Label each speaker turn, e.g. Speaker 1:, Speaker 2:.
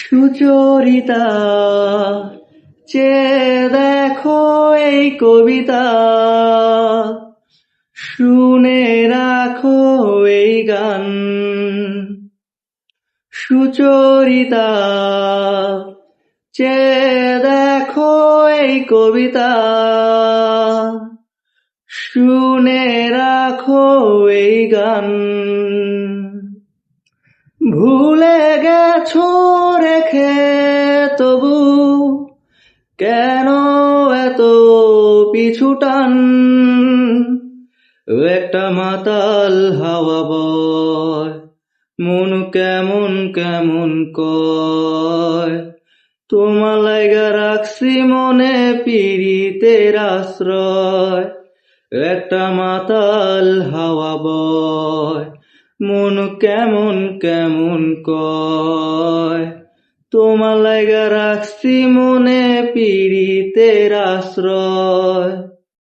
Speaker 1: সুচরিতা, চেয়ে দেখো এই কবিতা, শুনে রাখো এই গান। সুচরিতা, চেয়ে দেখো এই কবিতা, শুনে রাখো এই গান। ভুলে গেছো রেখে তবু কেন এত পিছু টান? একটা মাতাল হাওয়া বয়, মন কেমন কেমন কয়। তোমার লাইগা রাখছি মনে পীড়িতের আশ্রয়। একটা মাতাল হাওয়া বয়, মন কেমন কেমন কয়। তোমার লাইগা রাখছি মনে পীড়িতের আশ্রয়।